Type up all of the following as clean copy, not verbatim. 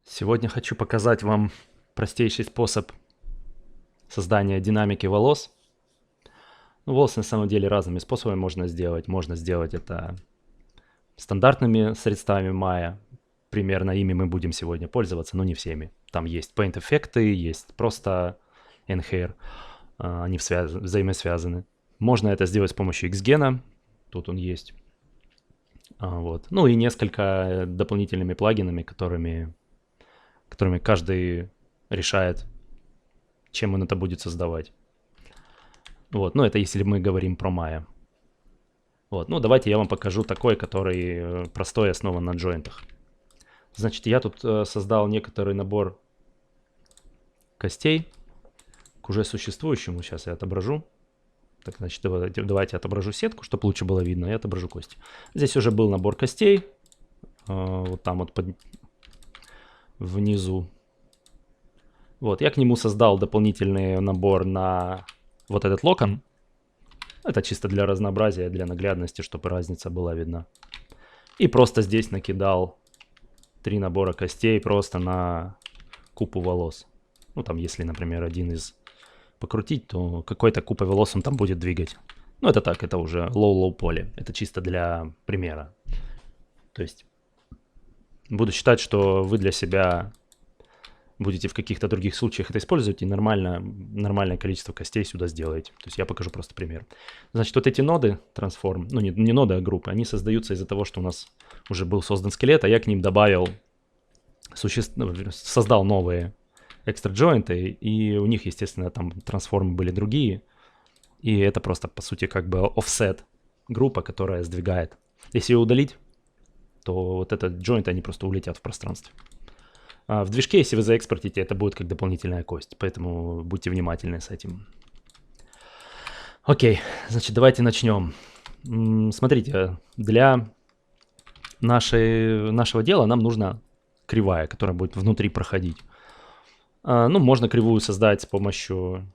Сегодня хочу показать вам простейший способ создания динамики волос. Волосы на самом деле разными способами можно сделать. Можно сделать это стандартными средствами Maya. Примерно ими мы будем сегодня пользоваться, но не всеми. Там есть Paint-эффекты, есть просто Enhair. Они взаимосвязаны. Можно это сделать с помощью Xgen. Тут он есть. Вот. Ну и несколько дополнительными плагинами, которыми каждый решает, чем он это будет создавать. Вот, ну это если мы говорим про Maya. Вот, ну давайте я вам покажу такой, который простой, основан на джойнтах. Значит, я тут создал некоторый набор костей к уже существующему. Сейчас я отображу. Так, значит, давайте отображу сетку, чтобы лучше было видно, и отображу кости. Здесь уже был набор костей. Вот там вот внизу. Вот, я к нему создал дополнительный набор на вот этот локон. Это чисто для разнообразия, для наглядности, чтобы разница была видна. И просто здесь накидал 3 набора костей просто на купу волос. Ну, там, если, например, один из покрутить, то какой-то купой волос он там будет двигать. Ну, это так, это уже low-low поле. Это чисто для примера. То есть буду считать, что вы для себя будете в каких-то других случаях это использовать, и нормальное количество костей сюда сделаете. То есть я покажу просто пример. Значит, вот эти ноды Transform, ну не ноды, а группы, они создаются из-за того, что у нас уже был создан скелет, а я к ним добавил, создал новые extra joinты, и у них, естественно, там трансформы были другие. И это просто, по сути, как бы offset группа, которая сдвигает. Если ее удалить, то вот этот joint, они просто улетят в пространстве. В движке, если вы заэкспортите, это будет как дополнительная кость, поэтому будьте внимательны с этим. Окей, значит, давайте начнем. Смотрите, для нашего дела нам нужна кривая, которая будет внутри проходить. Ну, можно кривую создать с помощью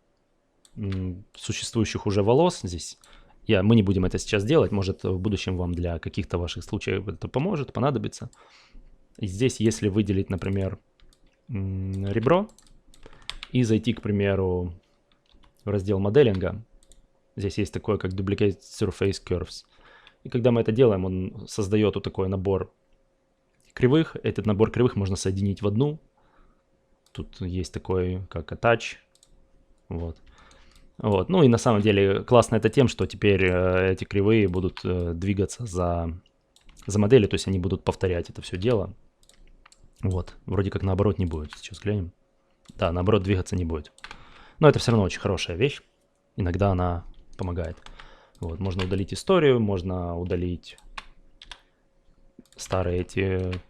существующих уже волос здесь. Мы не будем это сейчас делать, может, в будущем вам для каких-то ваших случаев это поможет, понадобится. И здесь, если выделить, например, ребро и зайти, к примеру, в раздел моделинга, здесь есть такое, как Duplicate Surface Curves. И когда мы это делаем, он создает вот такой набор кривых. Этот набор кривых можно соединить в одну. Тут есть такой, как Attach. Вот. Ну и на самом деле классно это тем, что теперь эти кривые будут двигаться за моделью, то есть они будут повторять это все дело. Вот, вроде как наоборот не будет. Сейчас глянем. Да, наоборот двигаться не будет. Но это все равно очень хорошая вещь. Иногда она помогает. Вот, можно удалить историю, можно удалить старые эти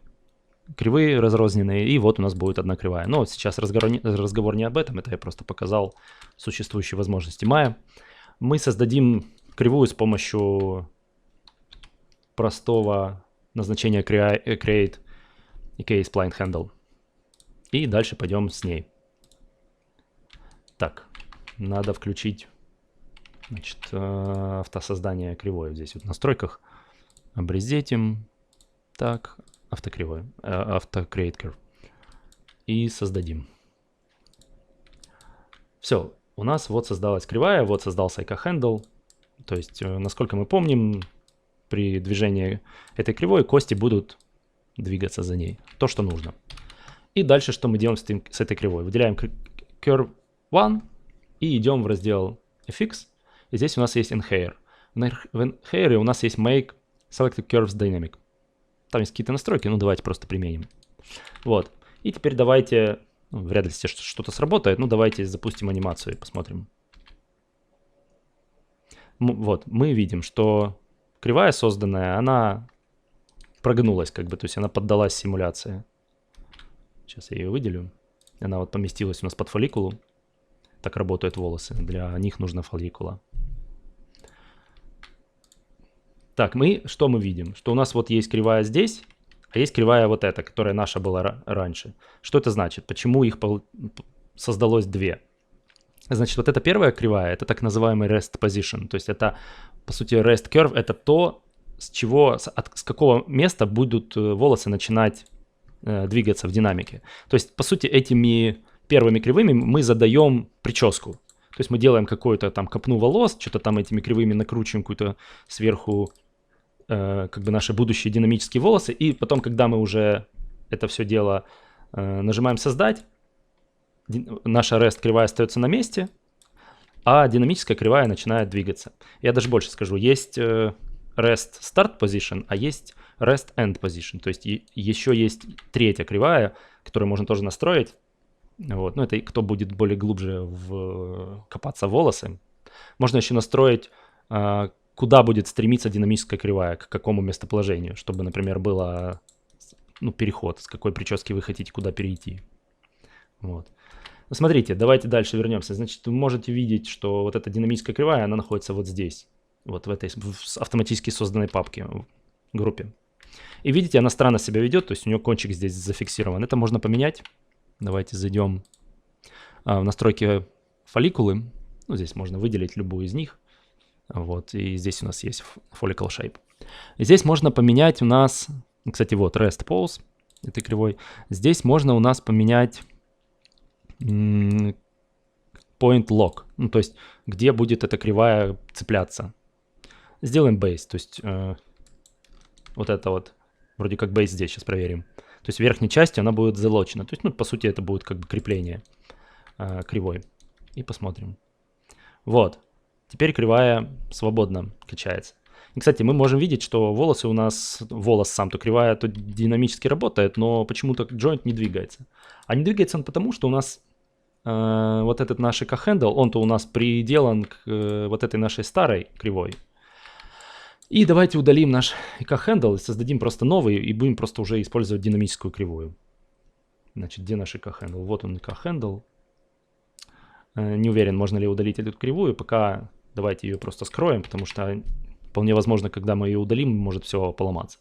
кривые разрозненные, и вот у нас будет одна кривая. Но сейчас разговор не об этом, это я просто показал существующие возможности Maya. Мы создадим кривую с помощью простого назначения create и case spline handle. И дальше пойдем с ней. Так, надо включить, значит, автосоздание кривой вот здесь вот в настройках. Обрезетим. Так, автокривой, create curve. И создадим. Все, у нас вот создалась кривая, вот создался handle. То есть, насколько мы помним, при движении этой кривой кости будут двигаться за ней. То, что нужно. И дальше, что мы делаем с этой кривой? Выделяем Curve 1 и идем в раздел FX. И здесь у нас есть Enhair. В Enhair у нас есть Make Selected Curves Dynamic. Там есть какие-то настройки, ну давайте просто применим. Вот. И теперь давайте, вряд ли что-то сработает, ну давайте запустим анимацию и посмотрим. Вот, мы видим, что кривая созданная, она прогнулась как бы, то есть она поддалась симуляции. Сейчас я ее выделю. Она вот поместилась у нас под фолликулу. Так работают волосы. Для них нужна фолликула. Так, что мы видим? Что у нас вот есть кривая здесь, а есть кривая вот эта, которая наша была раньше. Что это значит? Почему их создалось две? Значит, вот эта первая кривая, это так называемый rest position. То есть это, по сути, rest curve, это то с какого места будут волосы начинать двигаться в динамике. То есть, по сути, этими первыми кривыми мы задаем прическу. То есть мы делаем какую-то там копну волос, что-то там этими кривыми накручиваем какую-то сверху как бы наши будущие динамические волосы. И потом, когда мы уже это все дело нажимаем «Создать», наша REST кривая остается на месте, а динамическая кривая начинает двигаться. Я даже больше скажу, есть REST Start Position, а есть REST End Position. То есть еще есть третья кривая, которую можно тоже настроить. Вот. Ну, это кто будет более глубже копаться в волосы. Можно еще настроить, куда будет стремиться динамическая кривая, к какому местоположению, чтобы, например, было переход, с какой прически вы хотите куда перейти. Вот. Смотрите, давайте дальше вернемся. Значит, вы можете видеть, что вот эта динамическая кривая, она находится вот здесь, вот в этой автоматически созданной папке, группе. И видите, она странно себя ведет, то есть у нее кончик здесь зафиксирован. Это можно поменять. Давайте зайдем в настройки фолликулы. Ну, здесь можно выделить любую из них. Вот, и здесь у нас есть follicle shape. И здесь можно поменять у нас, кстати, вот rest pose этой кривой. Здесь можно у нас поменять point lock, ну, то есть где будет эта кривая цепляться. Сделаем base, то есть вот это вот, вроде как base здесь, сейчас проверим. То есть в верхней части она будет залочена. То есть, ну, по сути, это будет как бы крепление кривой. И посмотрим. Вот. Теперь кривая свободно качается. И, кстати, мы можем видеть, что волосы у нас, волос сам, то кривая, то динамически работает, но почему-то joint не двигается. А не двигается он потому, что у нас вот этот наш echo-handle, он-то у нас приделан к вот этой нашей старой кривой. И давайте удалим наш echo-handle и создадим просто новый, и будем просто уже использовать динамическую кривую. Значит, где наш echo-handle? Вот он, echo-handle. Не уверен, можно ли удалить эту кривую, пока давайте ее просто скроем, потому что вполне возможно, когда мы ее удалим, может все поломаться.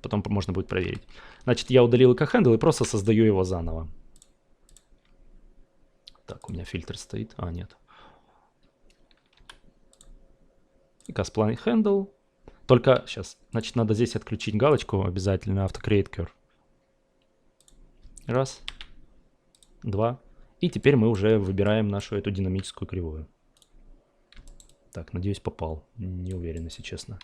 Потом можно будет проверить. Значит, я удалил echo-handle и просто создаю его заново. Так, у меня фильтр стоит. А, нет. Cast handle. Только сейчас, значит, надо здесь отключить галочку обязательно Auto Create Curve. Раз, два. И теперь мы уже выбираем нашу эту динамическую кривую. Так, надеюсь, попал. Не уверен, если честно.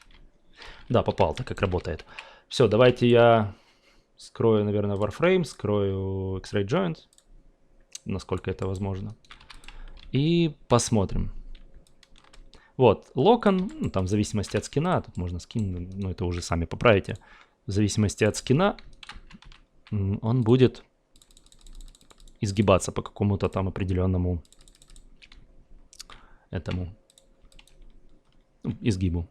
Да, попал, так как работает. Все, давайте я скрою, наверное, Warframe, скрою X-Ray Joint, насколько это возможно. И посмотрим. Вот, локон, ну, там в зависимости от скина, тут можно скин, ну это уже сами поправите. В зависимости от скина он будет изгибаться по какому-то там определенному этому изгибу.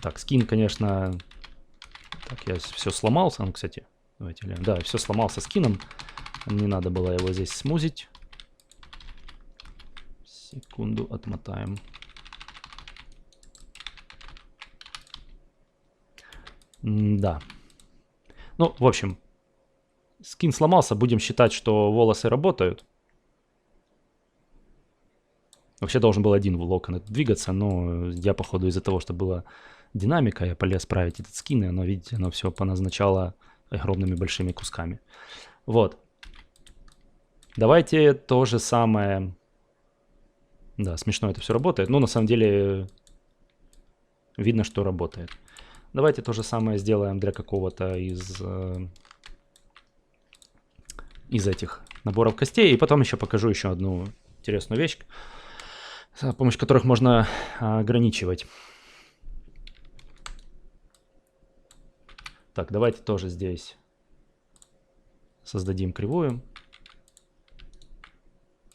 Так, скин, конечно... Так, я все сломался, ну, кстати. Давайте глянем. Да, все сломался скином. Не надо было его здесь смузить. Секунду, отмотаем. Да. Ну, в общем, скин сломался. Будем считать, что волосы работают. Вообще должен был один локон двигаться, но я, походу, из-за того, что была динамика, я полез править этот скин, и оно, видите, оно все поназначало огромными большими кусками. Вот. Давайте то же самое... Да, смешно это все работает, но на самом деле видно, что работает. Давайте то же самое сделаем для какого-то из этих наборов костей. И потом еще покажу еще одну интересную вещь, с помощью которых можно ограничивать. Так, давайте тоже здесь создадим кривую.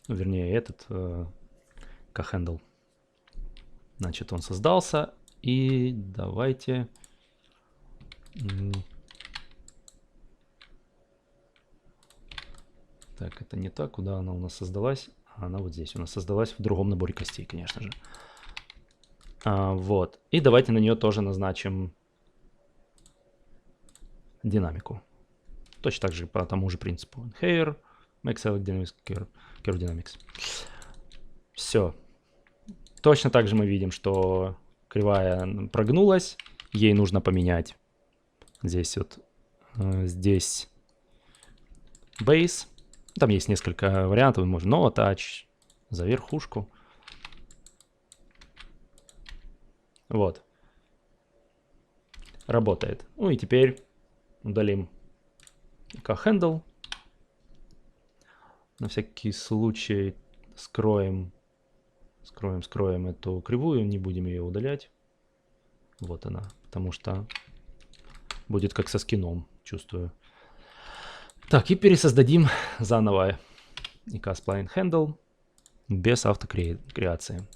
Ну, вернее, этот echo-handle. Значит, он создался. И давайте... Так, это не так. Куда она у нас создалась? Она вот здесь. У нас создалась в другом наборе костей, конечно же. Вот. И давайте на нее тоже назначим динамику. Точно так же по тому же принципу. Hair, Make Select Dynamics, Curve Dynamics. Все. Точно так же мы видим, что кривая прогнулась, ей нужно поменять здесь вот, здесь base. Там есть несколько вариантов, можно no touch, за верхушку. Вот. Работает. Ну и теперь удалим handle. На всякий случай скроем эту кривую, не будем ее удалять. Вот она, потому что будет как со скином, чувствую. Так, и пересоздадим заново ika-spline handle без автокреации.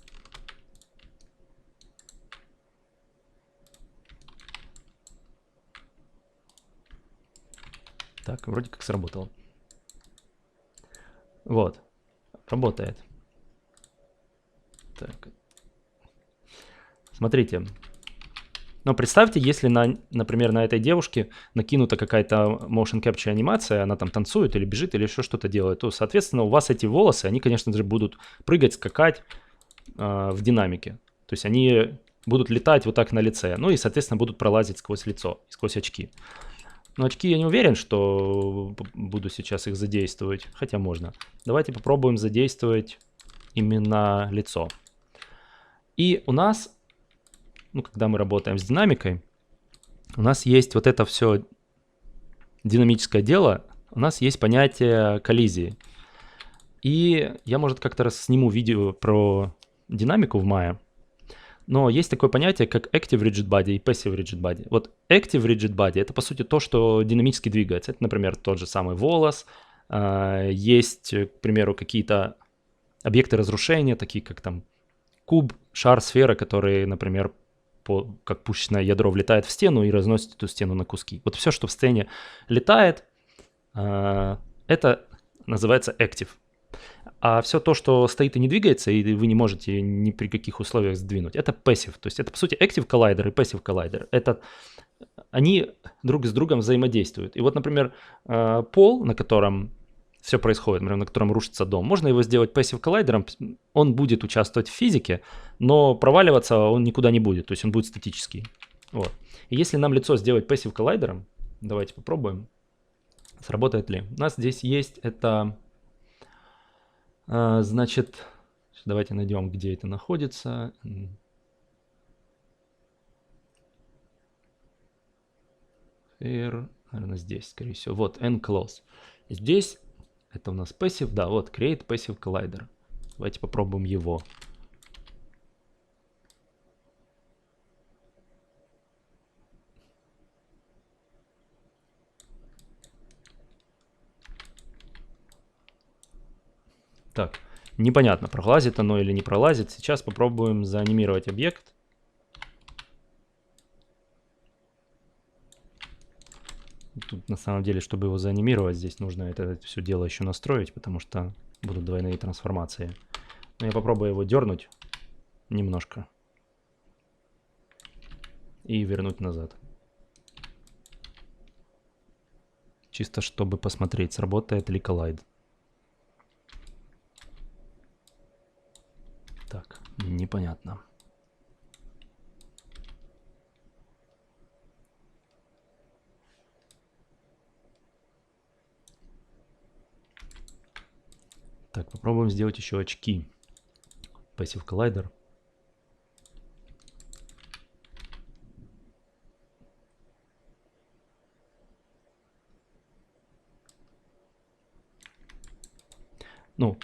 Так, вроде как сработало. Вот, работает. Так. Смотрите. Но представьте, если, например, на этой девушке накинута какая-то motion capture анимация, она там танцует или бежит, или еще что-то делает, то, соответственно, у вас эти волосы, они, конечно же, будут прыгать, скакать в динамике. То есть они будут летать вот так на лице. Ну и, соответственно, будут пролазить сквозь лицо, сквозь очки. Но очки я не уверен, что буду сейчас их задействовать, хотя можно. Давайте попробуем задействовать именно лицо. И у нас, ну, когда мы работаем с динамикой, у нас есть вот это все динамическое дело, у нас есть понятие коллизии. И я, может, как-то раз сниму видео про динамику в Maya. Но есть такое понятие, как Active Rigid Body и Passive Rigid Body. Вот Active Rigid Body — это, по сути, то, что динамически двигается. Это, например, тот же самый волос. Есть, к примеру, какие-то объекты разрушения, такие как там куб, шар, сфера, которые, например, как пушечное ядро влетает в стену и разносит эту стену на куски. Вот все, что в сцене летает, это называется Active. А все то, что стоит и не двигается, и вы не можете ни при каких условиях сдвинуть, это passive. То есть это, по сути, active collider и passive collider. Это они друг с другом взаимодействуют. И вот, например, пол, на котором все происходит, например, на котором рушится дом, можно его сделать passive коллайдером, он будет участвовать в физике, но проваливаться он никуда не будет, то есть он будет статический. Вот. И если нам лицо сделать passive коллайдером, давайте попробуем, сработает ли. У нас здесь есть это... Значит, давайте найдем, где это находится. Here, наверное, здесь, скорее всего. Вот, Enclose. Здесь это у нас Passive, да, вот, Create Passive Collider. Давайте попробуем его. Так, непонятно, пролазит оно или не пролазит. Сейчас попробуем заанимировать объект. Тут на самом деле, чтобы его заанимировать, здесь нужно это все дело еще настроить, потому что будут двойные трансформации. Но я попробую его дернуть немножко и вернуть назад. Чисто чтобы посмотреть, сработает ли коллайд. Так, непонятно. Так, попробуем сделать еще очки. Passive Collider. Ну,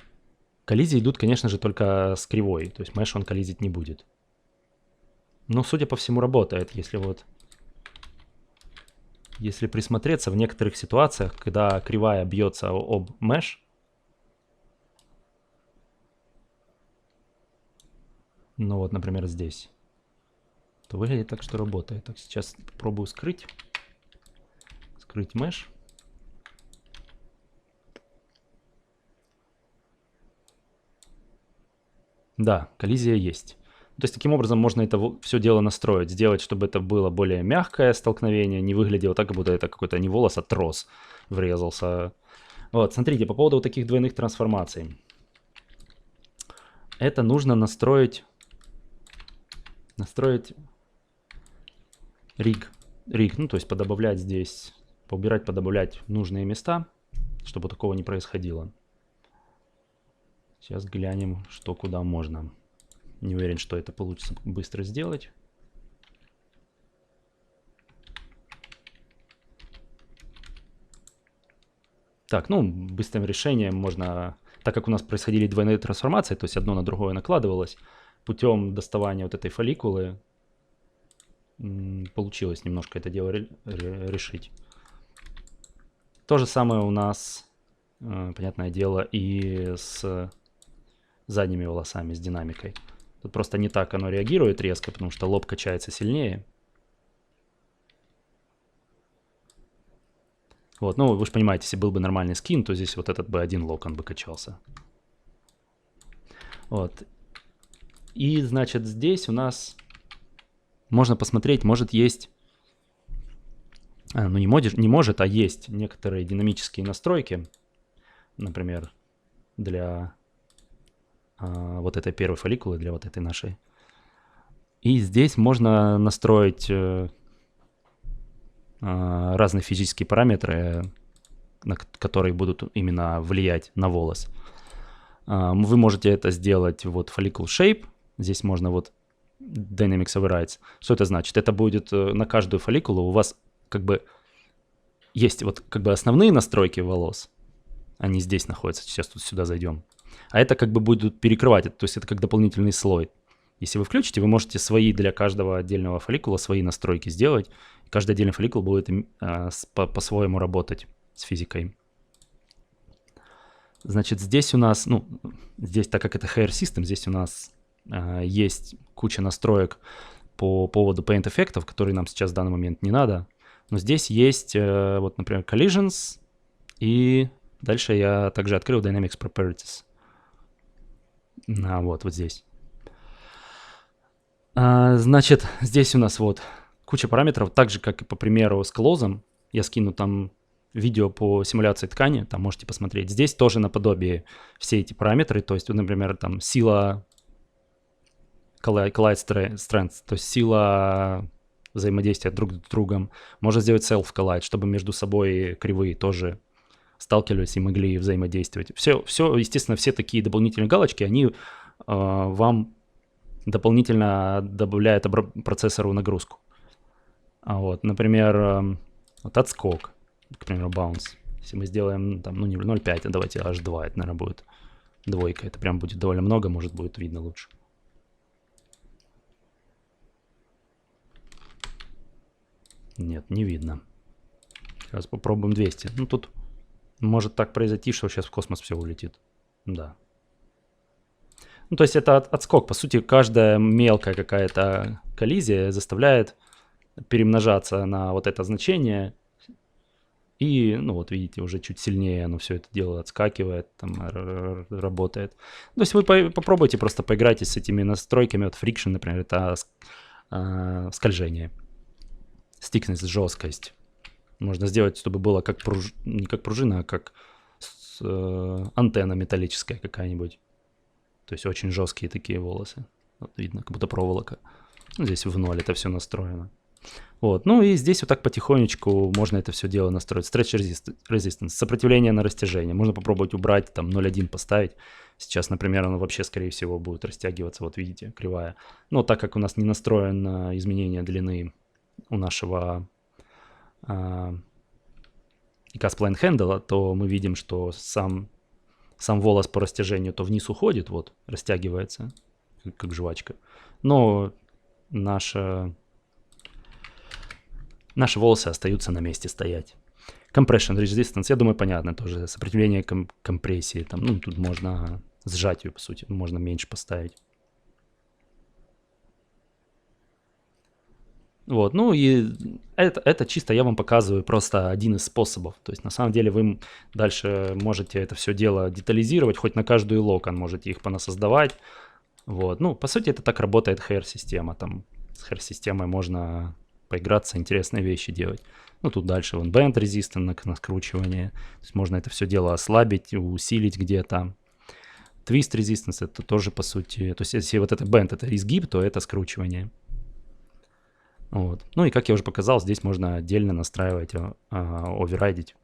коллизии идут, конечно же, только с кривой. То есть mesh он коллизить не будет. Но, судя по всему, работает, если присмотреться в некоторых ситуациях, когда кривая бьется об mesh, ну вот, например, здесь, то выглядит так, что работает. Так, сейчас попробую скрыть mesh. Да, коллизия есть. То есть таким образом можно это все дело настроить, сделать, чтобы это было более мягкое столкновение, не выглядело так, как будто это какой-то не волос, а трос врезался. Вот, смотрите, по поводу вот таких двойных трансформаций. Это нужно настроить Настроить rig, ну то есть подобавлять здесь, поубирать, подобавлять нужные места, чтобы такого не происходило. Сейчас глянем, что куда можно. Не уверен, что это получится быстро сделать. Так, ну, быстрым решением можно, так как у нас происходили двойные трансформации, то есть одно на другое накладывалось, путем доставания вот этой фолликулы получилось немножко это дело решить. То же самое у нас, понятное дело, и с задними волосами, с динамикой. Тут просто не так оно реагирует резко, потому что лоб качается сильнее. Вот, ну, вы же понимаете, если был бы нормальный скин, то здесь вот этот бы один локон бы качался. Вот. И, значит, здесь у нас можно посмотреть, может есть... ну, не может, а есть некоторые динамические настройки. Например, для вот этой первой фолликулы, для вот этой нашей. И здесь можно настроить... разные физические параметры, которые будут именно влиять на волос. Вы можете это сделать вот follicle shape. Здесь можно вот dynamics overrides. Что это значит? Это будет на каждую фолликулу у вас как бы есть вот как бы основные настройки волос. Они здесь находятся. Сейчас тут сюда зайдем. А это как бы будут перекрывать это. То есть это как дополнительный слой. Если вы включите, вы можете свои для каждого отдельного фолликула свои настройки сделать. Каждый отдельный фолликул будет по-своему работать с физикой. Значит, здесь у нас, ну, здесь, так как это Hair System, здесь у нас есть куча настроек по поводу Paint эффектов, которые нам сейчас в данный момент не надо. Но здесь есть, вот, например, Collisions, и дальше я также открыл Dynamics Properties. Вот здесь. Значит, здесь у нас вот куча параметров, так же, как и по примеру с Close. Я скину там видео по симуляции ткани, там можете посмотреть. Здесь тоже наподобие все эти параметры, то есть, например, там сила collide strength, то есть сила взаимодействия друг с другом. Можно сделать self collide, чтобы между собой кривые тоже сталкивались и могли взаимодействовать. Все, естественно, все такие дополнительные галочки, они вам дополнительно добавляют процессору нагрузку. Вот, например, вот отскок, к примеру, bounce. Если мы сделаем там, ну не 0.5, а давайте H2, это, наверное, будет двойка. Это прям будет довольно много, может, будет видно лучше. Нет, не видно. Сейчас попробуем 200. Ну, тут может так произойти, что сейчас в космос все улетит. Да. Ну, то есть это отскок. По сути, каждая мелкая какая-то коллизия заставляет перемножаться на вот это значение. И, ну, вот видите, уже чуть сильнее оно все это дело отскакивает, там работает. То есть вы попробуйте просто поиграйтесь с этими настройками. Вот friction, например, это скольжение. Stickness, жесткость. Можно сделать, чтобы было как не как пружина, а как антенна металлическая какая-нибудь. То есть очень жесткие такие волосы. Вот видно, как будто проволока. Здесь в ноль это все настроено. Вот. Ну и здесь вот так потихонечку можно это все дело настроить. Stretch resistance, сопротивление на растяжение. Можно попробовать убрать, там 0.1 поставить. Сейчас, например, оно вообще, скорее всего, будет растягиваться. Вот видите, кривая. Но так как у нас не настроено изменение длины у нашего ECAS Plane Handle, то мы видим, что сам волос по растяжению то вниз уходит, вот, растягивается, как жвачка. Но наши волосы остаются на месте стоять. Compression resistance, я думаю, понятно тоже. Сопротивление компрессии. Там, ну, тут можно сжатию, по сути, можно меньше поставить. Вот, ну и это чисто я вам показываю просто один из способов. То есть на самом деле вы дальше можете это все дело детализировать, хоть на каждую локон можете их понасоздавать. Вот, ну, по сути, это так работает Hair-система. Там с Hair-системой можно поиграться, интересные вещи делать. Ну, тут дальше вон Bend Resistance на скручивание. То есть можно это все дело ослабить, усилить где-то. Twist Resistance это тоже, по сути, то есть если вот это Bend, это изгиб, то это скручивание. Вот. Ну и как я уже показал, здесь можно отдельно настраивать, оверрайдить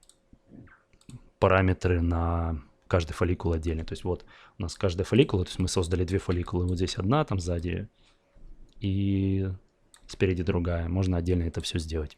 параметры на каждый фолликул отдельно. То есть вот у нас каждая фолликула, то есть мы создали 2 фолликулы, вот здесь одна, там сзади и спереди другая. Можно отдельно это все сделать.